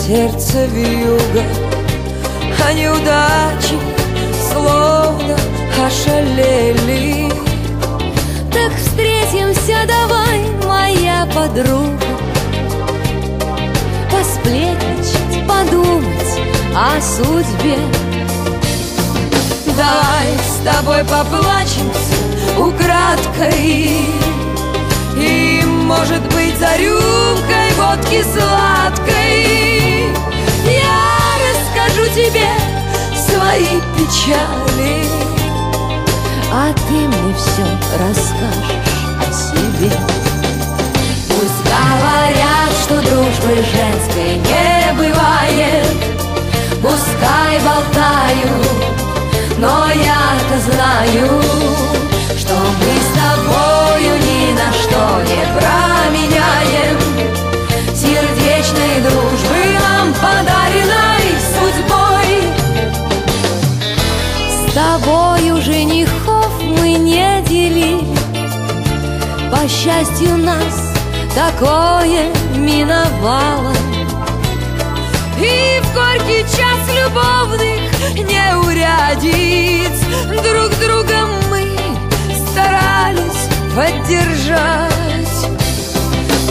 сердце вьюга, а неудачи словно ошалели. Так встретимся давай, моя подруга, посплетничать, подумать о судьбе. Давай с тобой поплачемся украдкой, и, может быть, за рюмкой водки сладкой я расскажу тебе свои печали, а ты мне все расскажешь о себе. Пусть говорят, что дружбы женской не бывает, пускай болтают, но я-то знаю, что мы с тобою ни на что не променяем сердечной дружбы нам подаренной судьбой. С тобою женихов мы не делили, по счастью нас такое миновало. И в горький час любовных неурядиц друг друга мы старались поддержать.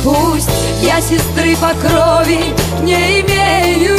Пусть я сестры по крови не имею,